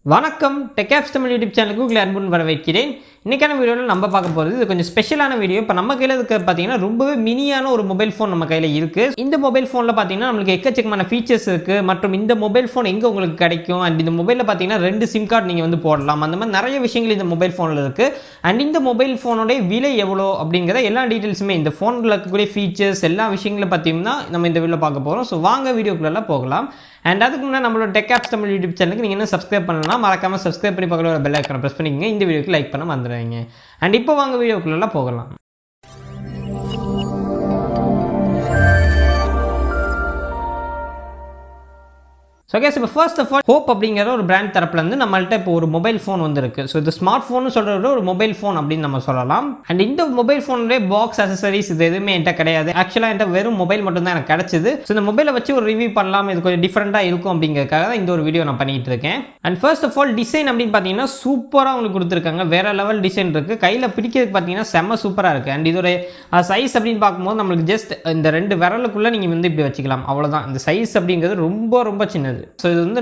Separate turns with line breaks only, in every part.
வணக்கம் TechApps Tamil YouTube சேனலுக்கு உங்களை அன்புடன் வரவேற்கிறேன். இன்னைக்கான வீடியோவில் நம்ம பார்க்க போகிறது இது கொஞ்சம் ஸ்பெஷலான வீடியோ. இப்போ நம்ம கையில் இருக்க பார்த்தீங்கன்னா ரொம்பவே மினியான ஒரு மொபைல் ஃபோன் நம்ம கையில் இருக்குது. இந்த மொபைல் ஃபோனில் பார்த்தீங்கன்னா நம்மளுக்கு எக்கச்சக்கமான ஃபீச்சர்ஸ் இருக்குது. மற்றும் இந்த மொபைல் ஃபோன் எங்கே உங்களுக்கு கிடைக்கும் அண்ட் இந்த மொபைலில் பார்த்தீங்கன்னா 2 சிம் கார்டு நீங்கள் வந்து போடலாம். அந்த மாதிரி நிறைய விஷயங்கள் இந்த மொபைல் ஃபோனில் இருக்குது. அண்ட் இந்த மொபைல் ஃபோனோடைய விலை எவ்வளோ அப்படிங்கிற எல்லா டீட்டெயில்ஸுமே இந்த ஃபோனில் இருக்கக்கூடிய ஃபீச்சர்ஸ் எல்லா விஷயங்களை பற்றியும் தான் நம்ம இந்த வீடியோவில் பார்க்க போகிறோம். ஸோ வாங்க வீடியோக்குள்ளே போகலாம். அண்ட் அதுக்கு முன்னாடி நம்மளோட TechApps Tamil யூடியூப் சேனலுக்கு நீங்கள் என்ன சப்ஸ்கிரைப் பண்ணலாம் மறக்காமல் சப்ஸ்கிரைப் பண்ணி பக்கத்தில் ஒரு பெல் ஐக்கானை ப்ரெஸ் பண்ணிக்கங்க. இந்த வீடியோக்கு லைக் பண்ண மறந்துடுவீங்க. அண்ட் இப்போ வாங்க வீடியோக்குள்ளே போகலாம். ஸோ கேஸ் இப்போ ஃபர்ஸ்ட் ஆஃப் ஆல் ஹோப் அப்படிங்கிற ஒரு பிராண்ட் தரப்புலேருந்து நம்மள்ட்ட இப்போ ஒரு மொபைல் ஃபோன் வந்துருக்கு. ஸோ இது ஸ்மார்ட் ஃபோன் சொல்கிறத ஒரு மொபைல் ஃபோன் அப்படின்னு நம்ம சொல்லலாம். அண்ட் இந்த மொபைல் ஃபோனுடைய பாக்ஸ் அசசரிஸ் இது எதுவுமே என்கிட்ட கிடையாது. ஆக்சுவலாக என்கிட்ட வெறும் மொபைல் மட்டும் தான் எனக்கு கிடச்சிது. ஸோ இந்த மொபைலை வச்சு ஒரு ரிவ்யூ பண்ணலாம், இது கொஞ்சம் டிஃப்ரெண்ட்டாக இருக்கும் அப்படிங்கிறதுக்காக தான் இந்த ஒரு வீடியோ நான் பண்ணிகிட்டு இருக்கேன். And first of all design அப்படின்னு பார்த்தீங்கன்னா சூப்பராக உங்களுக்கு கொடுத்துருக்காங்க. வேறு லெவல் டிசைன் இருக்குது. கையில் பிடிக்கிறதுக்கு பார்த்தீங்கன்னா செம்ம சூப்பராக இருக்குது. அண்ட் இதோட சைஸ் அப்படின்னு பார்க்கும்போது நம்மளுக்கு ஜஸ்ட் இந்த 2 விரலுக்குள்ளே நீங்கள் வந்து இப்படி வச்சுக்கலாம், அவ்வளோதான். இந்த சைஸ் அப்படிங்கிறது ரொம்ப ரொம்ப சின்னது. ஸோ இது வந்து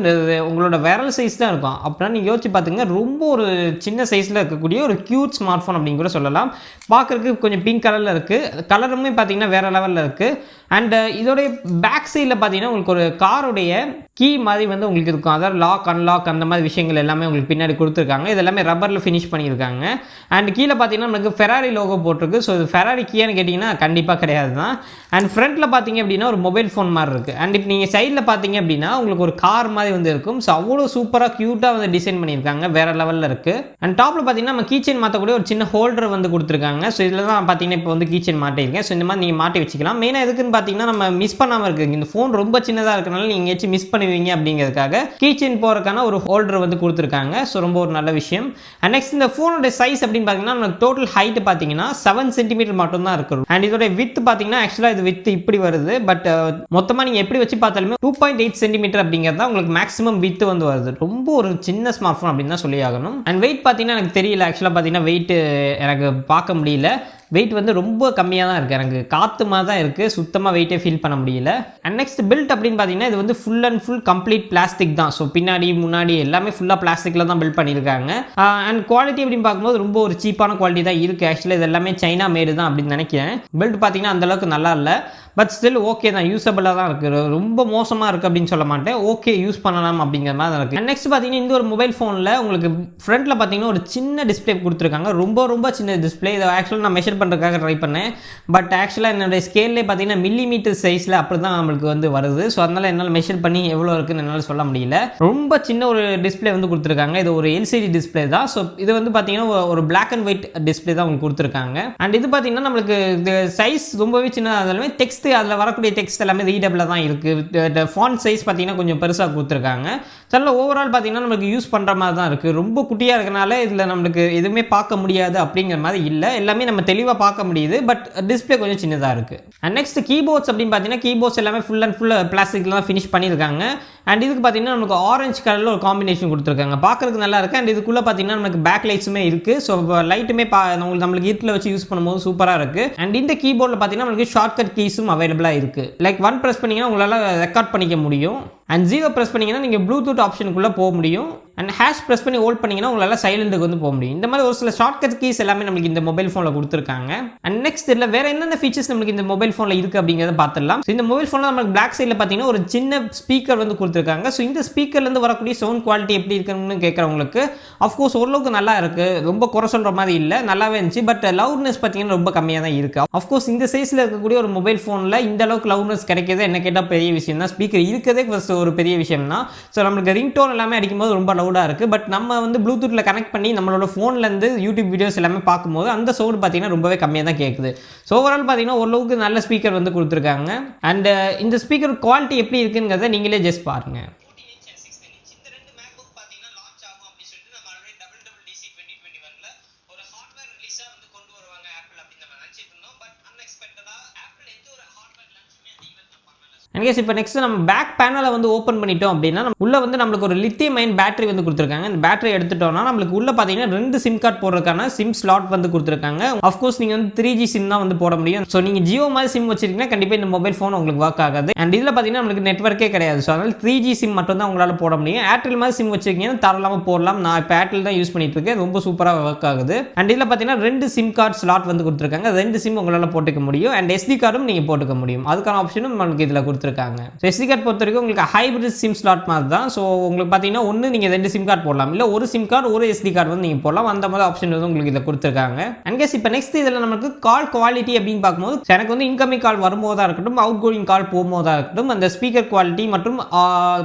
உங்களோட விரல் சைஸ் தான் இருக்கும். அப்படின்னா நீங்கள் யோசிச்சு பார்த்துங்க, ரொம்ப ஒரு சின்ன சைஸில் இருக்கக்கூடிய ஒரு க்யூட் ஸ்மார்ட் ஃபோன் அப்படின்னு கூட சொல்லலாம். பார்க்குறதுக்கு கொஞ்சம் பிங்க் கலரில் இருக்குது. கலருமே பார்த்தீங்கன்னா வேறு லெவலில் இருக்குது. அண்டு இதோடைய பேக் சைடில் பார்த்தீங்கன்னா உங்களுக்கு ஒரு காருடைய கீ மாதிரி வந்து உங்களுக்கு இருக்கும். அதாவது லாக் அன்லாக் அந்த மாதிரி விஷயங்கள் எல்லாமே உங்களுக்கு பின்னாடி கொடுத்துருக்காங்க. இது எல்லாமே ரப்பரில் ஃபினிஷ் பண்ணியிருக்காங்க. அண்ட் கீழே பார்த்தீங்கன்னா நமக்கு ஃபெராரி லோகோ போட்டிருக்கு. ஸோ இது ஃபெராரி கீயான்னு கேட்டிங்கன்னா கண்டிப்பாக கிடையாது தான். அண்ட் ஃப்ரண்ட்டில் பார்த்தீங்க அப்படின்னா ஒரு மொபைல் ஃபோன் மாதிரி இருக்குது. அண்ட் இப்போ நீங்கள் சைடில் பார்த்தீங்க அப்படின்னா உங்களுக்கு ஒரு கார் மாதிரி வந்து இருக்கும். ஸோ அவ்வளோ சூப்பராக க்யூட்டாக வந்து டிசைன் பண்ணியிருக்காங்க. வேறு லெவலில் இருக்குது. அண்ட் டாப்பில் பார்த்தீங்கன்னா நம்ம கீச்செயின் மாற்றக்கூடிய ஒரு சின்ன ஹோல்டர் வந்து கொடுத்துருக்காங்க. ஸோ இதில் தான் பார்த்தீங்கன்னா இப்போ வந்து கீச்செயின் மாட்டியிருக்கேன். ஸோ இந்த மாதிரி நீங்கள் மாட்டி வச்சுக்கலாம். மெயினாக எதுக்குன்னு பார்த்தீங்கன்னா நம்ம மிஸ் பண்ணாமல் இருக்குது. இந்த ஃபோன் ரொம்ப சின்னதாக இருக்கனால நீங்கள் எங்கேயாச்சும் மிஸ் பண்ணுவீங்க அப்படிங்கிறதுக்காக கீச்செயின் போகிறதுக்கான ஒரு ஹோல்டர் வந்து கொடுத்துருக்காங்க. ஸோ ரொம்ப ஒரு நல்ல விஷயம். அண்ட் நெக்ஸ்ட் இந்த ஃபோனோட சைஸ் அப்படின்னு பார்த்தீங்கன்னா நமக்கு டோட்டல் ஹைட் பார்த்தீங்கன்னா 7 சென்டிமீட்டர் மட்டும் தான் இருக்கும். அண்ட் இதோட வித் பார்த்தீங்கன்னா ஆக்சுவலாக இது வித் இப்படி வருது. பட் மொத்தமாக நீங்கள் எப்படி வச்சு பார்த்தாலுமே 2.8 சென்டிமீட்டர் அப்படிங்கிறது தான் உங்களுக்கு மேக்ஸிமம் வித் வந்து வருது. ரொம்ப ஒரு சின்ன ஸ்மார்ட் ஃபோன் அப்படின்னு தான் சொல்லி ஆகணும். அண்ட் வெயிட் பார்த்தீங்கன்னா எனக்கு தெரியல. ஆக்சுவலாக பார்த்தீங்கன்னா வெயிட் எனக்கு பார்க்க முடியல. வெயிட் வந்து ரொம்ப கம்மியாக தான் இருக்குது. எனக்கு காற்று மாதிரி தான் இருக்குது. சுத்தமாக வெயிட்டே ஃபீல் பண்ண முடியல. அண்ட் நெக்ஸ்ட் பில்ட் அப்படின்னு பார்த்தீங்கன்னா இது வந்து full and full complete plastic தான். ஸோ பின்னாடி முன்னாடி எல்லாமே ஃபுல்லாக பிளாஸ்டிக்கில் தான் பில்ட் பண்ணியிருக்காங்க. அண்ட் குவாலிட்டி அப்படின்னு பார்க்கும்போது ரொம்ப ஒரு சீப்பான குவாலிட்டி தான் இருக்குது. ஆக்சுவலாக இது எல்லாமே சைனா மேடு தான் அப்படின்னு நினைக்கிறேன். பில்ட் பார்த்தீங்கன்னா அந்தளவுக்கு நல்லா இல்லை. பட் ஸ்டில் ஓகே தான், யூஸபிளாக தான் இருக்குது. ரொம்ப மோசமாக இருக்குது அப்படின்னு சொல்ல மாட்டேன். ஓகே, யூஸ் பண்ணலாம் அப்படிங்கிற மாதிரி தான் இருக்குது. நெக்ஸ்ட் பார்த்தீங்கன்னா இந்த ஒரு மொபைல் ஃபோனில் உங்களுக்கு ஃப்ரண்ட்டில் பார்த்தீங்கன்னா ஒரு சின்ன டிஸ்பிளே கொடுத்துருக்காங்க. ரொம்ப ரொம்ப சின்ன டிஸ்பிளே. இதை ஆக்சுவலாக நான் மெஷர் பண்ணுறதுக்காக ட்ரை பண்ணேன். பட் ஆக்சுவலாக என்னுடைய ஸ்கேல்லே பார்த்தீங்கன்னா மில்லிமீட்டர் சைஸில் அப்படி தான் நம்மளுக்கு வந்து வருது. ஸோ அதனால் என்னால் மெஷர் பண்ணி எவ்வளோ இருக்குன்னு என்னால் சொல்ல முடியல. ரொம்ப சின்ன ஒரு டிஸ்பிளே வந்து கொடுத்துருக்காங்க. இது ஒரு எல்சிடி டிஸ்பிளே தான். ஸோ இது வந்து பார்த்தீங்கன்னா ஒரு பிளாக் அண்ட் ஒயிட் டிஸ்பிளே தான் உங்களுக்கு கொடுத்துருக்காங்க. அண்ட் இது பார்த்தீங்கன்னா நம்மளுக்கு சைஸ் ரொம்பவே சின்னதாக இருந்தாலுமே டெக்ஸ்ட் அதில் வரக்கூடிய டெக்ஸ்ட் எல்லாமே ரீடபிளாக தான் இருக்குது. ஃபாண்ட் சைஸ் பார்த்தீங்கன்னா கொஞ்சம் பெருசாக கொடுத்துருக்காங்க. ஸோ ஓவரால் பார்த்தீங்கன்னா நம்மளுக்கு யூஸ் பண்ணுற மாதிரி தான் இருக்குது. ரொம்ப குட்டியாக இருக்கனால இதில் நம்மளுக்கு எதுவுமே பார்க்க முடியாது அப்படிங்கிற மாதிரி இல்லை. எல்லாமே நம்ம தெளிவாக பார்க்க முடியுது. பட் டிஸ்பிளே கொஞ்சம் சின்னதாக இருக்குது. அண்ட் நெக்ஸ்ட் கீபோர்ட்ஸ் அப்படின்னு பார்த்தீங்கன்னா கீபோர்ட்ஸ் எல்லாமே ஃபுல் அண்ட் ஃபுல் பிளாஸ்டிக்கில் தான் ஃபினிஷ் பண்ணியிருக்காங்க. அண்ட் இதுக்கு பார்த்தீங்கன்னா நமக்கு ஆரஞ்சு கலரில் ஒரு காம்பினேஷன் கொடுத்துருக்காங்க. பார்க்குறதுக்கு நல்லா இருக்குது. அண்ட் இதுக்குள்ளே பார்த்தீங்கன்னா நமக்கு பேக் லைட்ஸுமே இருக்குது. ஸோ லைட்டுமே நம்மளுக்கு இருட்டில் வச்சு யூஸ் பண்ணும்போது சூப்பராக இருக்குது. அண்ட் இந்த கீபோர்டில் பார்த்தீங்கன்னா நமக்கு ஷார்ட்கட் கீஸும் அவைலபிளாக இருக்குது. லைக் 1 ப்ரெஸ் பண்ணிங்கன்னா உங்களால் ரெக்கார்ட் பண்ணிக்க முடியும். அண்ட் 0 ப்ரெஸ் பண்ணிங்கன்னா நீங்கள் ப்ளூடூத் ஆப்ஷனுக்குள்ளே போக முடியும். அண்ட் ஹேஷ் ப்ரெஸ் பண்ணி ஹோல்ட் பண்ணிங்கன்னா உங்களால் சைலண்ட்டுக்கு வந்து போக முடியும். இந்த மாதிரி ஒரு சில ஷார்ட்கட் கீஸ் எல்லாமே நம்மளுக்கு இந்த மொபைல் ஃபோனில் கொடுத்துருக்காங்க. அண்ட் நெக்ஸ்ட் இதில் வேறு என்னென்ன ஃபீச்சர்ஸ் நம்மளுக்கு இந்த மொபைல் ஃபோனில் இருக்குது அப்படிங்கிறத பார்த்துடலாம். ஸோ இந்த மொபைல் ஃபோனில் நம்மளுக்கு பிளாக் சைடில் பார்த்தீங்கன்னா ஒரு சின்ன ஸ்பீக்கர் வந்து கொடுத்துருக்காங்க. ஸோ இந்த ஸ்பீக்கர்லேருந்து வரக்கூடிய சவுண்ட் குவாலிட்டி எப்படி இருக்குன்னு கேட்குறவங்களுக்கு அஃப்கோர்ஸ் ஓரளவுக்கு நல்லா இருக்குது. ரொம்ப குறை சொல்கிற மாதிரி இல்லை, நல்லாவே இருந்துச்சு. பட் லவுட்னஸ் பார்த்தீங்கன்னா ரொம்ப கம்மியாக தான் இருக்குது. அஃப்கோர்ஸ் இந்த சைஸில் இருக்கக்கூடிய ஒரு மொபைல் ஃபோனில் இந்த அளவுக்கு லவுட்னஸ் கிடைக்கிறது என்ன கேட்டால் பெரிய விஷயம் தான். ஸ்பீக்கர் இருக்கிறதே ஃபர்ஸ்ட் ஒரு பெரிய விஷயம் தான். ஸோ நம்மளுக்கு ரிங்டோன் எல்லாமே அடிக்கும்போது ரொம்ப லவுடாக இருக்குது. பட் நம்ம வந்து ப்ளூடூத்தில் கனெக்ட் பண்ணி நம்மளோட ஃபோன்லேருந்து யூடியூப் வீடியோஸ் எல்லாமே பார்க்கும்போது அந்த சவுண்ட் பார்த்தீங்கன்னா ரொம்பவே கம்மியாக தான் கேட்குது. ஸோ ஓவரால் பார்த்தீங்கன்னா ஓரளவுக்கு நல்ல ஸ்பீக்கர் வந்து கொடுத்துருக்காங்க. அண்ட் இந்த ஸ்பீக்கர் குவாலிட்டி எப்படி இருக்குங்கிறத நீங்களே ஜஸ்ட் பாருங்கள். அண்ட் கேஸ் இப்போ நெக்ஸ்ட் நம்ம பேக் பேனலை வந்து ஓப்பன் பண்ணிட்டோம் அப்படின்னா உள்ள வந்து நம்மளுக்கு ஒரு லித்தியம் அயன் பேட்டரி வந்து கொடுத்துருக்காங்க. இந்த பேட்டரி எடுத்துட்டோம்னா நம்மளுக்கு உள்ள பார்த்தீங்கன்னா 2 சிம் கார்டு போடுறதுக்கான சிம் ஸ்லாட் வந்து கொடுத்துருக்காங்க. அஃப்கோர்ஸ் நீங்கள் வந்து 3G சிம் தான் வந்து போட முடியும். ஸோ நீங்கள் ஜியோ மாதிரி சிம் வச்சிருக்கீங்கன்னா கண்டிப்பாக இந்த மொபைல் ஃபோன் உங்களுக்கு ஒர்க் ஆகாது. அண்ட் இதில் பார்த்தீங்கன்னா நம்மளுக்கு நெட்வொர்க்கே கிடையாது. ஸோ அதனால் 3G சிம் மட்டும் தான் உங்களால் போட முடியும். ஏர்டெல் மாதிரி சிம் வச்சிருக்கீங்கன்னா தாராளமாக போடலாம். நான் இப்போ ஏர்டெல் தான் யூஸ் பண்ணிட்டு இருக்கேன். ரொம்ப சூப்பராக ஒர்க் ஆகுது. அண்ட் இதில் பார்த்தீங்கன்னா 2 சிம் கார்டு ஸ்லாட் வந்து கொடுத்துருக்காங்க. 2 சிம் உங்களால் போட்டுக்க முடியும். அண்ட் SD கார்டும் நீங்கள் போட்டுக்க முடியும். அதுக்கான ஆப்ஷனும் நம்மளுக்கு இதில் கொடுத்துருக்காங்க. ஸோ SD கார்டு பொறுத்த வரைக்கும் உங்களுக்கு ஹைப்ரிட் சிம் ஸ்லாட் மாதிரி தான். ஸோ உங்களுக்கு பார்த்தீங்கன்னா ஒன்று நீங்கள் 2 சிம் கார்டு போடலாம், இல்லை ஒரு சிம் கார்டு ஒரு SD கார்டு வந்து நீங்கள் போடலாம். அந்த மாதிரி ஆப்ஷன் வந்து உங்களுக்கு இதில் கொடுத்துருக்காங்க. அண்ட் கேஸ் இப்போ நெக்ஸ்ட் இதில் நமக்கு கால் குவாலிட்டி அப்படின்னு பார்க்கும்போது எனக்கு வந்து இன்கமிங் கால் வரும்போதா இருக்கட்டும், அவுட் கோயிங் கால் போகும்போதா இருக்கட்டும், அந்த ஸ்பீக்கர் குவாலிட்டி மற்றும்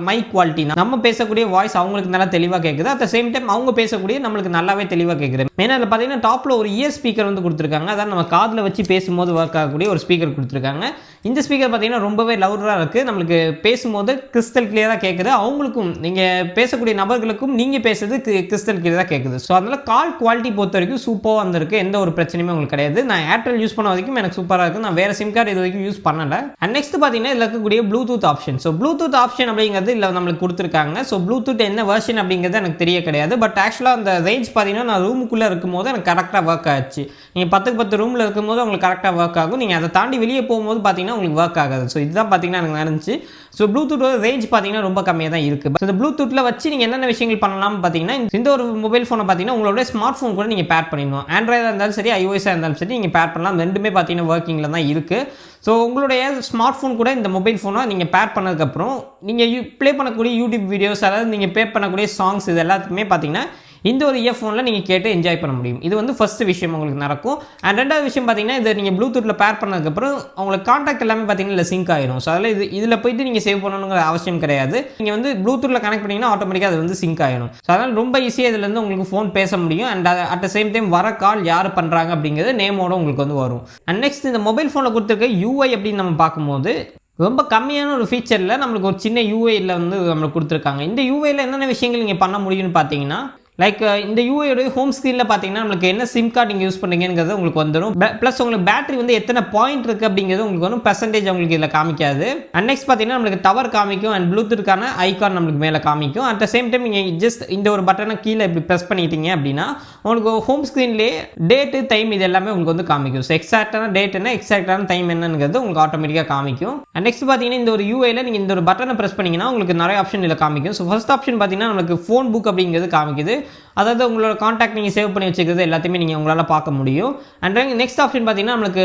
மைக் குவாலிட்டி நம்ம பேசக்கூடிய வாய்ஸ் அவங்களுக்கு நல்லா தெளிவாக கேட்குது. அட் த சேம் டைம் அவங்க பேசக்கூடிய நம்மளுக்கு நல்லாவே தெளிவாக கேட்குது. மெயினாக அதில் பார்த்தீங்கன்னா டாப்பில் ஒரு இயர் ஸ்பீக்கர் வந்து கொடுத்துருக்காங்க. அதான் நம்ம காதில் வச்சு பேசும்போது ஒர்க் ஆகக்கூடிய ஒரு ஸ்பீக்கர் கொடுத்துருக்காங்க. இந்த ஸ்பீக்கர் பார்த்தீங்கன்னா ரொம்பவே லவுடராக இருக்குது. நம்மளுக்கு பேசும்போது கிறிஸ்டல் கிளியராக கேட்குது. அவங்களுக்கும் நீங்கள் பேசக்கூடிய நபர்களுக்கும் நீங்கள் பேசுறது கிறிஸ்டல் கிளியராக கேட்குது. ஸோ அதனால் கால் குவாலிட்டி பொறுத்த வரைக்கும் சூப்பராக வந்திருக்கு. எந்த ஒரு பிரச்சனையுமே உங்களுக்கு கிடையாது. நான் ஏர்டெல் யூஸ் பண்ண வரைக்கும் எனக்கு சூப்பராக இருக்குது. நான் வேறு சிம் கார்டு இது வரைக்கும் யூஸ் பண்ணலை. அண்ட் நெக்ஸ்ட் பார்த்தீங்கன்னா இதில் இருக்கக்கூடிய Bluetooth option. So Bluetooth option அப்படிங்கிறது இல்லை நம்மளுக்கு கொடுத்துருக்காங்க. ஸோ ப்ளூடூத் என்ன வெர்ஷன் அப்படிங்கிறது எனக்கு தெரிய கிடையாது. பட் ஆக்சுவலாக அந்த ரேஞ்ச் பார்த்தீங்கன்னா நான் ரூமுக்குள்ளே இருக்கும்போது எனக்கு கரெக்டாக ஒர்க் ஆச்சு. நீங்கள் 10 ரூமில் இருக்கும்போது உங்களுக்கு கரெக்டாக ஒர்க் ஆகும். நீங்கள் அதை தாண்டி வெளியே போகும்போது பார்த்தீங்கன்னா உங்களுக்கு ஒர்க் ஆகாது. ஸோ இதுதான் பார்த்தீங்கன்னா எனக்கு நடந்துச்சு. ஸோ ப்ளூடூத்தோட ரேஞ்ச் பார்த்தீங்கன்னா ரொம்ப கம்மியாக தான் இருக்குது. ஸோ இந்த ப்ளூடூத்தில் வச்சு நீங்கள் என்னென்ன விஷயங்கள் பண்ணலாம் பார்த்தீங்கன்னா இந்த ஒரு மொபைல் ஃபோனை பார்த்தீங்கன்னா உங்களோட ஸ்மார்ட் ஃபோன் கூட நீங்கள் பேர் பண்ணிடணும். ஆண்ட்ராய்டாக இருந்தாலும் சரி, iOS-ஆக இருந்தாலும் சரி நீங்கள் பேர் பண்ணலாம். ரெண்டுமே பார்த்தீங்கன்னா ஒர்க்கிங்கில் தான் இருக்குது. ஸோ உங்களுடைய ஸ்மார்ட் ஃபோன் கூட இந்த மொபைல் ஃபோனை நீங்கள் பேர் பண்ணதுக்கப்புறம் நீங்கள் ப்ளே பண்ணக்கூடிய யூடியூப் வீடியோஸ், அதாவது நீங்கள் ப்ளே பண்ணக்கூடிய சாங்ஸ், இது எல்லாத்துக்குமே பார்த்தீங்கன்னா இந்த ஒரு இயர்ஃபோனில் நீங்கள் கேட்டு என்ஜாய் பண்ண முடியும். இது வந்து ஃபஸ்ட்டு விஷயம் உங்களுக்கு நடக்கும். அண்ட் ரெண்டாவது விஷயம் பார்த்தீங்கன்னா இதை நீங்கள் ப்ளூடூத்தில் பேர் பண்ணதுக்கப்புறம் உங்களுக்கு கான்டாக்ட் எல்லாமே பார்த்தீங்கன்னா இல்லை சிங்க் ஆயிரும். ஸோ அதில் இதில் போயிட்டு நீங்கள் சேவ் பண்ணணுங்கிற அவசியம் கிடையாது. நீங்கள் வந்து ப்ளூடூத்தில் கனெக்ட் பண்ணிங்கன்னா ஆட்டோமேட்டிக்காக அது வந்து சிங்க் ஆயிடும். ஸோ அதனால் ரொம்ப ஈஸியாக இதுலேருந்து உங்களுக்கு ஃபோன் பேச முடியும். And at the same time வர கால் யார் பண்ணுறாங்க அப்படிங்கிறது நேமோட உங்களுக்கு வந்து வரும். அண்ட் நெக்ஸ்ட் இந்த மொபைல் ஃபோனில் கொடுத்துருக்க UI அப்படின்னு நம்ம பார்க்கும்போது ரொம்ப கம்மியான ஒரு ஃபீச்சரில் நம்மளுக்கு ஒரு சின்ன UIயில் வந்து நம்மளுக்கு கொடுத்துருக்காங்க. இந்த UIயில் என்னென்ன விஷயங்கள் நீங்கள் பண்ண முடியும்னு பார்த்தீங்கன்னா லைக் இந்த யூஐயோட ஹோம் ஸ்க்ரீனில் பார்த்தீங்கன்னா நம்மளுக்கு என்ன சிம் கார்டு நீங்கள் யூஸ் பண்ணுறீங்கிறது உங்களுக்கு வந்துடும். ப்ளஸ் உங்களுக்கு பேட்டரி வந்து எத்தனை பாயிண்ட் இருக்குது அப்படிங்கிறது உங்களுக்கு வரும். பெர்சன்டேஜ் உங்களுக்கு இதில் காமிக்காது. அண்ட் நெக்ஸ்ட் பார்த்தீங்கன்னா நம்மளுக்கு டவர் காமிக்கும். அண்ட் ப்ளூடூத்துக்கான ஐகான் நம்மளுக்கு மேலே காமிக்கும். அட் த சேம் டைம் நீங்கள் ஜஸ்ட் இந்த ஒரு பட்டனை கீழே இப்படி ப்ரெஸ் பண்ணிட்டீங்க அப்படின்னா உங்களுக்கு ஹோம் ஸ்க்ரீன்லேயே டேட்டு டைம் இது எல்லாமே உங்களுக்கு வந்து காமிக்கும். ஸோ எக்ஸாக்டான டேட் என்ன, எக்ஸாக்டான டைம் என்னங்கிறது உங்களுக்கு ஆட்டோமேட்டிக்காக காமிக்கும். அண்ட் நெக்ஸ்ட் பார்த்தீங்கன்னா இந்த ஒரு யூஐயில் நீங்கள் இந்த ஒரு பட்டனை ப்ரெஸ் பண்ணிங்கன்னா உங்களுக்கு நிறைய ஆப்ஷன் இதில் காமிக்கும். ஸோ ஃபர்ஸ்ட் ஆப்ஷன் பார்த்தீங்கன்னா நம்மளுக்கு ஃபோன் புக் அப்படிங்கிறது காமிக்குது. அதாவது உங்களோட காண்டாக்ட் நீங்கள் சேவ் பண்ணி வச்சுக்கிறது எல்லாத்தையுமே நீங்கள் உங்களால் பார்க்க முடியும். அண்ட் நெக்ஸ்ட் ஆப்ஷன் பார்த்தீங்கன்னா நம்மளுக்கு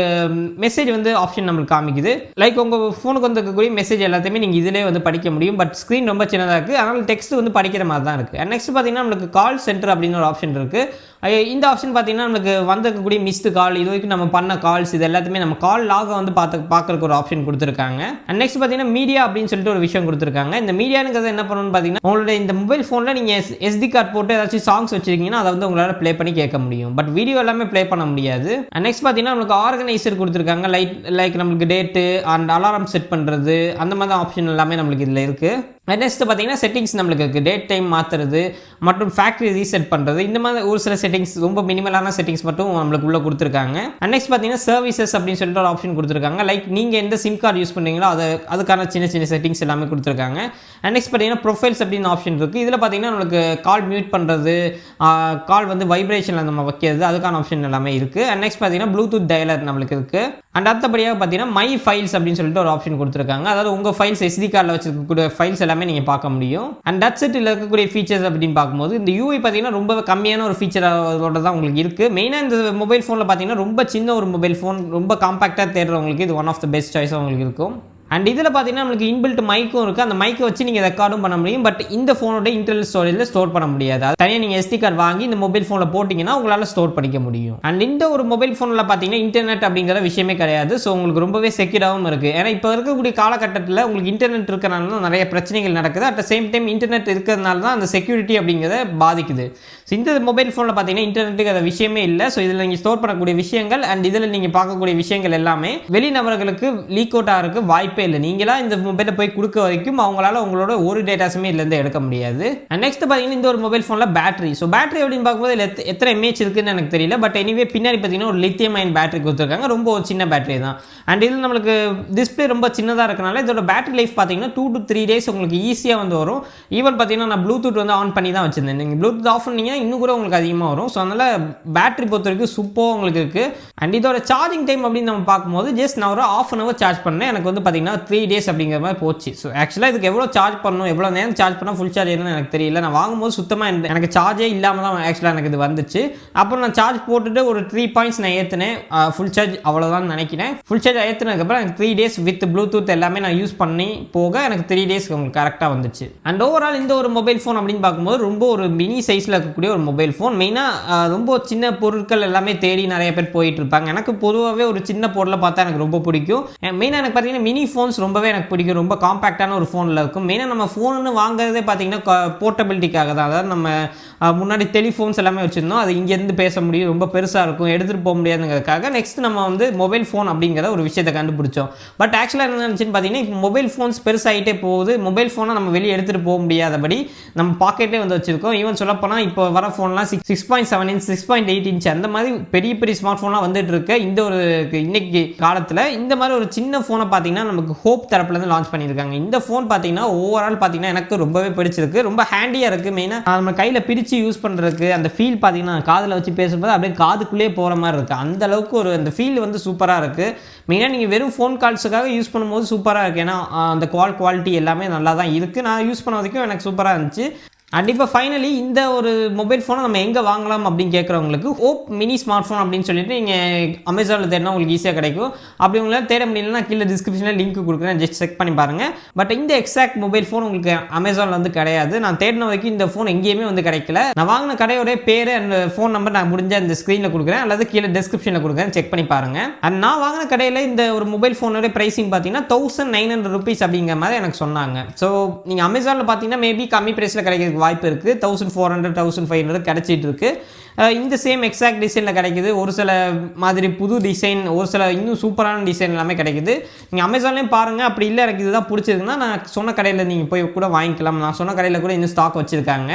மெசேஜ் வந்து ஆப்ஷன் நம்மளுக்கு காமிக்குது. லைக் உங்கள் ஃபோனுக்கு வந்து இருக்கக்கூடிய மெசேஜ் எல்லாத்தையுமே நீங்கள் இதிலே வந்து படிக்க முடியும். பட் ஸ்க்ரீன் ரொம்ப சின்னதாக இருக்குது. அதனால் டெக்ஸ்ட் வந்து படிக்கிற மாதிரி தான் இருக்குது. அண்ட் நெக்ஸ்ட் பார்த்தீங்கன்னா நம்மளுக்கு கால் சென்டர் அப்படின்னு ஒரு ஆப்ஷன் இருக்குது. இந்த ஆப்ஷன் பார்த்தீங்கன்னா நம்மளுக்கு வந்திருக்கக்கூடிய மிஸ்டு கால், இது வரைக்கும் நம்ம பண்ண கால்ஸ், இது எல்லாத்தையுமே நம்ம கால் லாகை வந்து பார்க்கறதுக்கு ஒரு ஆப்ஷன் கொடுத்துருக்காங்க. அண்ட் நெக்ஸ்ட் பார்த்தீங்கன்னா மீடியா அப்படின்னு சொல்லிட்டு ஒரு விஷயம் கொடுத்துருக்காங்க. இந்த மீடியாங்கிறது என்ன பண்ணணும்னு பார்த்தீங்கன்னா உங்களோட இந்த மொபைல் ஃபோனில் நீங்கள் SD கார்டு போட்டு ஏதாச்சும் சாங்ஸ் வச்சிருக்கீங்கன்னா அதை வந்து உங்களால் ப்ளே பண்ணி கேட்க முடியும். பட் வீடியோ எல்லாமே ப்ளே பண்ண முடியாது. அண்ட் நெக்ஸ்ட் பார்த்தீங்கன்னா நம்மளுக்கு ஆர்கனைசர் கொடுத்துருக்காங்க. லைக் நம்மளுக்கு டேட்டு அண்ட் அலாரம் செட் பண்ணுறது அந்த மாதிரி ஆப்ஷன் எல்லாமே நம்மளுக்கு இதில் இருக்குது. நெக்ஸ்ட் பார்த்தீங்கன்னா செட்டிங்ஸ் நம்மளுக்கு இருக்குது. டேட் டைம் மாற்றுறது மற்றும் ஃபேக்ட்ரி ரீசெட் பண்ணுறது, இந்த மாதிரி ஒரு சில செட்டிங்ஸ், ரொம்ப மினிமலான செட்டிங்ஸ் மட்டும் நம்மளுக்கு உள்ளே கொடுத்துருக்காங்க. அண்ட் நெக்ஸ்ட் பார்த்தீங்கன்னா சர்வீசஸ் அப்படின்னு சொல்லிட்டு ஒரு ஆப்ஷன் கொடுத்துருக்காங்க. லைக் நீங்கள் எந்த சிம் கார்டு யூஸ் பண்ணுறீங்களோ அதுக்கான சின்ன சின்ன செட்டிங்ஸ் எல்லாமே கொடுத்துருக்காங்க. அண்ட் நெக்ஸ்ட் பார்த்தீங்கன்னா ப்ரொஃபைல்ஸ் அப்படின்னு ஆப்ஷன் இருக்குது. இதில் பார்த்தீங்கன்னா நம்மளுக்கு கால் மியூட் பண்ணுறது, கால் வந்து வைப்ரேஷனில் நம்ம வைக்கிறது, அதுக்கான ஆப்ஷன் எல்லாமே இருக்குது. அண்ட் நெக்ஸ்ட் பார்த்தீங்கன்னா ப்ளூடூத் டயலர் நம்மளுக்கு இருக்குது. அண்ட் அடுத்தபடியாக பார்த்தீங்கன்னா மை ஃபைல்ஸ் அப்படின்னு சொல்லிட்டு ஒரு ஆப்ஷன் கொடுத்துருக்காங்க. அதாவது உங்கள் ஃபைல்ஸ் SD கார்டில் வச்சிருக்கக்கூடிய ஃபைல்ஸ் எல்லாமே நீங்கள் பார்க்க முடியும். And that's it. இதில் இருக்கக்கூடிய ஃபீச்சர்ஸ் அப்படின்னு பார்க்கும்போது இந்த UI பார்த்தீங்கன்னா ரொம்ப கம்மியான ஒரு ஃபீச்சரோட தான் உங்களுக்கு இருக்குது. மெயினாக இந்த மொபைல் ஃபோனில் பார்த்தீங்கன்னா ரொம்ப சின்ன ஒரு மொபைல் ஃபோன், ரொம்ப காம்பாக்டாக தேடுறவங்களுக்கு இது ஒன் ஆஃப் த பெஸ்ட் சாய்ஸாக உங்களுக்கு இருக்கும். அண்ட் இதில் பார்த்தீங்கன்னா நம்மளுக்கு இன்பில்ட் மைக்கும் இருக்குது. அந்த மைக்கை வச்சு நீங்கள் ரெக்கார்டும் பண்ண முடியும். பட் இந்த ஃபோனோட இன்டர்னல் ஸ்டோரேஜில் ஸ்டோர் பண்ண முடியாது. அது தனியாக நீங்கள் SD கார்டு வாங்கி இந்த மொபைல் ஃபோனில் போட்டிங்கன்னா உங்களால் ஸ்டோர் பண்ணிக்க முடியும். அண்ட் இந்த ஒரு மொபைல் ஃபோனில் பார்த்தீங்கன்னா இன்டர்நெட் அப்படிங்கிற விஷயமே கிடையாது. ஸோ உங்களுக்கு ரொம்பவே செக்யூராகவும் இருக்குது. ஏன்னா இப்போ இருக்கக்கூடிய காலகட்டத்தில் உங்களுக்கு இன்டர்நெட் இருக்கிறனால தான் நிறைய பிரச்சனைகள் நடக்குது. At the same time internet இருக்கிறதுனால தான் அந்த செக்யூரிட்டி அப்படிங்கிறத பாதிக்குது. ஸோ இந்த மொபைல் ஃபோனில் பார்த்தீங்கன்னா இன்டர்நெட்டுக்கு அது விஷயமே இல்லை. ஸோ இதில் நீங்கள் ஸ்டோர் பண்ணக்கூடிய விஷயங்கள் அண்ட் இதில் நீங்கள் பார்க்கக்கூடிய விஷயங்கள் எல்லாமே வெளிநபர்களுக்கு லீக் அவுட் ஆகிறதுக்கு வாய்ப்பு வாய்ப்பே இல்லை. நீங்களா இந்த மொபைலை போய் கொடுக்க வரைக்கும் அவங்களால உங்களோட ஒரு டேட்டாஸுமே இதுலேருந்து எடுக்க முடியாது. அண்ட் நெக்ஸ்ட் பார்த்தீங்கன்னா இந்த ஒரு மொபைல் ஃபோனில் பேட்டரி. ஸோ பேட்டரி அப்படின்னு பார்க்கும்போது இதில் எத்தனை எம்ஏஹெச் இருக்குன்னு எனக்கு தெரியல. பட் எனிவே பின்னாடி பார்த்தீங்கன்னா ஒரு லித்தியம் அயன் பேட்டரி கொடுத்துருக்காங்க. ரொம்ப ஒரு சின்ன பேட்டரி தான். அண்ட் இதில் நம்மளுக்கு டிஸ்பிளே ரொம்ப சின்னதாக இருக்கனால இதோட பேட்டரி லைஃப் பார்த்தீங்கன்னா 2 to 3 days உங்களுக்கு ஈஸியாக வந்து வரும். ஈவன் பார்த்தீங்கன்னா நான் ப்ளூடூத் வந்து ஆன் பண்ணி தான் வச்சிருந்தேன். நீங்கள் ப்ளூடூத் ஆஃப் பண்ணீங்கன்னா இன்னும் கூட உங்களுக்கு அதிகமாக வரும். ஸோ அதனால் பேட்டரி பொறுத்த வரைக்கும் சூப்பராக உங்களுக்கு இருக்குது. அண்ட் இதோட சார்ஜிங் டைம் அப்படின்னு நம்ம பார்க்கும்போது ஜஸ்ட் நான் ஒரு ½ an hour சார்ஜ் பண்ணேன். எனக்கு வந்து பார்த்தீங்கன்னா 3 days அப்படிங்கிற மாதிரி போச்சு. ஸோ ஆக்சுவலாக இதுக்கு எவ்வளோ சார்ஜ் பண்ணணும், எவ்வளோ நேரம் சார்ஜ் பண்ணால் ஃபுல் சார்ஜ் ஏறுன்னு எனக்கு தெரியல. நான் வாங்கும்போது சுத்தமாக எனக்கு சார்ஜே இல்லாமல் தான் ஆக்சுவலாக எனக்கு இது வந்துச்சு. அப்புறம் நான் சார்ஜ் போட்டுட்டு ஒரு 3 points நான் ஏற்றினேன். ஃபுல் சார்ஜ் அவ்வளோதான் நினைக்கிறேன். ஃபுல் சார்ஜ் ஏற்றினதுக்கப்புறம் எனக்கு 3 days வித் ப்ளூடூத் எல்லாமே நான் யூஸ் பண்ணி போக எனக்கு 3 days உங்களுக்கு கரெக்டாக வந்துச்சு. அண்ட் ஓவரால் இந்த ஒரு மொபைல் ஃபோன் அப்படின்னு பார்க்கும்போது ரொம்ப ஒரு மினி சைஸில் இருக்கக்கூடிய ஒரு மொபைல் ஃபோன். மெயினாக ரொம்ப சின்ன பொருட்கள் எல்லாமே தேடி நிறைய பேர் போயிட்டு இருப்பாங்க. எனக்கு பொதுவாகவே ஒரு சின்ன பொருளை பார்த்தா எனக்கு ரொம்ப பிடிக்கும். மெயினாக எனக்கு பார்த்தீங்கன்னா மினி ஃபோன்ஸ் ரொம்பவே எனக்கு பிடிக்கும். ரொம்ப காம்பேக்டான ஒரு ஃபோனில் இருக்கும். மெயினாக நம்ம ஃபோன்னு வாங்குறதே பார்த்தீங்கன்னா போர்ட்டபிலிட்டிக்காக தான். அதாவது நம்ம முன்னாடி டெலிஃபோன்ஸ் எல்லாமே வச்சுருந்தோம். அது இங்கேருந்து பேச முடியும், ரொம்ப பெருசாக இருக்கும், எடுத்துகிட்டு போக முடியாதுங்கிறதுக்காக நெக்ஸ்ட் நம்ம வந்து மொபைல் ஃபோன் அப்படிங்கிற ஒரு விஷயத்தை கண்டுபிடிச்சோம். பட் ஆக்சுவலாக என்ன நினச்சுன்னு பார்த்தீங்கன்னா இப்போ மொபைல் ஃபோன்ஸ் பெருசாகிட்டே போகுது. மொபைல் ஃபோனை நம்ம வெளியே எடுத்துகிட்டு போக முடியாதபடி நம்ம பாக்கெட்டே வந்து வச்சுருக்கோம். ஈவன் சொல்லப்போனால் இப்போ வர ஃபோன்லாம் 6.7 inch 6.8 inch அந்த மாதிரி பெரிய பெரிய ஸ்மார்ட் ஃபோனாக வந்துட்டு இருக்கு. இந்த ஒரு இன்னைக்கு காலத்தில் இந்த மாதிரி ஒரு சின்ன ஃபோனை பார்த்தீங்கன்னா நமக்கு ஹோப் தரப்புலேருந்து லான்ச் பண்ணியிருக்காங்க. இந்த ஃபோன் பார்த்தீங்கன்னா ஓவரால் பார்த்தீங்கன்னா எனக்கு ரொம்பவே பிடிச்சிருக்கு. ரொம்ப ஹேண்டியாக இருக்குது. மெயினாக நம்ம கையில் பிரித்து யூஸ் பண்ணுறதுக்கு அந்த ஃபீல் பார்த்தீங்கன்னா காதில் வச்சு பேசும்போது அப்படியே காதுக்குள்ளே போகிற மாதிரி இருக்குது. அந்த அளவுக்கு ஒரு அந்த ஃபீல் வந்து சூப்பராக இருக்குது. மெயினாக நீங்கள் வெறும் ஃபோன் கால்ஸுக்காக யூஸ் பண்ணும்போது சூப்பராக இருக்குது. ஏன்னா அந்த குவாலிட்டி எல்லாமே நல்லா தான் இருக்குது. நான் யூஸ் பண்ண வரைக்கும் எனக்கு சூப்பராக இருந்துச்சு. அண்ட் இப்போ ஃபைனலி இந்த ஒரு மொபைல் ஃபோனை நம்ம எங்கே வாங்கலாம் அப்படின்னு கேட்குறவங்களுக்கு ஹோப் மினி ஸ்மார்ட் ஃபோன் அப்படின்னு சொல்லிட்டு நீங்கள் அமேசானில் தேடினா உங்களுக்கு ஈஸியாக கிடைக்கும். அப்படி உங்களால் தேட முடியலன்னா கீழே டிஸ்கிரிப்ஷனில் லிங்க் கொடுக்குறேன், ஜஸ்ட் செக் பண்ணி பாருங்கள். பட் இந்த எக்ஸாக்ட் மொபைல் ஃபோன் உங்களுக்கு அமேசானில் வந்து கிடையாது. நான் தேடின வரைக்கும் இந்த ஃபோன் எங்கேயுமே வந்து கிடைக்கல. நான் வாங்கின கடையோட பேர் அண்ட் ஃபோன் நம்பர் நான் முடிஞ்ச இந்த ஸ்க்ரீனில் கொடுக்குறேன், அல்லது கீழே டிஸ்கிரிப்ஷனில் கொடுக்குறேன், செக் பண்ணி பாருங்கள். அண்ட் நான் வாங்கின கடையில் இந்த ஒரு மொபைல் ஃபோனோட ப்ரைஸிங் பார்த்தீங்கன்னா 1900 rupees அப்படிங்கிற மாதிரி எனக்கு சொன்னாங்க. ஸோ நீங்கள் அமேசானில் பார்த்தீங்கன்னா மேபி கம்மி ப்ரைஸில் கிடைக்கிறதுக்கு வாய்ப்பு இருக்குது. 1400 1500 கிடைச்சிட்டு இருக்கு. இந்த சேம் எக்ஸாக்ட் டிசைனில் கிடைக்குது. ஒரு சில மாதிரி புது டிசைன், ஒரு சில இன்னும் சூப்பரான டிசைன் எல்லாமே கிடைக்குது. நீங்கள் அமேசான்லேயும் பாருங்கள். அப்படி இல்லை எனக்கு இதுதான் பிடிச்சிருக்குன்னா நான் சொன்ன கடையில் நீங்கள் போய் கூட வாங்கிக்கலாம். நான் சொன்ன கடையில் கூட இன்னும் ஸ்டாக் வச்சுருக்காங்க.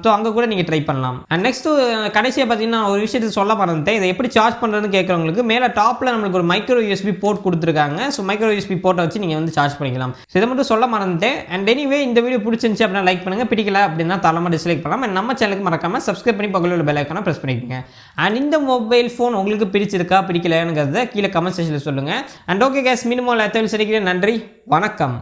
ஸோ அங்கே கூட நீங்கள் ட்ரை பண்ணலாம். அண்ட் நெக்ஸ்ட்டு கடைசியாக பார்த்தீங்கன்னா ஒரு விஷயத்தை சொல்ல மறந்துட்டேன். இதை எப்படி சார்ஜ் பண்ணுறதுன்னு கேட்குறவங்களுக்கு மேலே டாப்பில் நம்மளுக்கு ஒரு மைக்ரோ யூஎஸ்பி போர்ட் கொடுத்துருக்காங்க. ஸோ மைக்ரோ யூஎஸ்பி போர்ட்டை வச்சு நீங்கள் வந்து சார்ஜ் பண்ணிக்கலாம். ஸோ இதை மட்டும் சொல்ல மறந்துட்டேன். அண்ட் எனிவே இந்த வீடியோ பிடிச்சிருந்துச்சு அப்படின்னா லைக் பண்ணுங்கள், பிடிக்கல அப்படின்னா தாராளமாக டிஸ்லைக் பண்ணலாம். அண்ட் நம்ம சேனலுக்கு மறக்காமல் சப்ஸ்கிரைப் பண்ணி பக்கத்தில் உள்ள பெல் ஐக்கானை ப்ரெஸ் பண்ணிக்கோங்க. அண்ட் இந்த மொபைல் ஃபோன் உங்களுக்கு பிடிச்சிருக்கா பிடிக்கலங்கிறத கீழே கமெண்ட் செக்ஷனில் சொல்லுங்கள். அண்ட் ஓகே கேஸ், மீண்டும் சந்திக்கிறேன். நன்றி, வணக்கம்.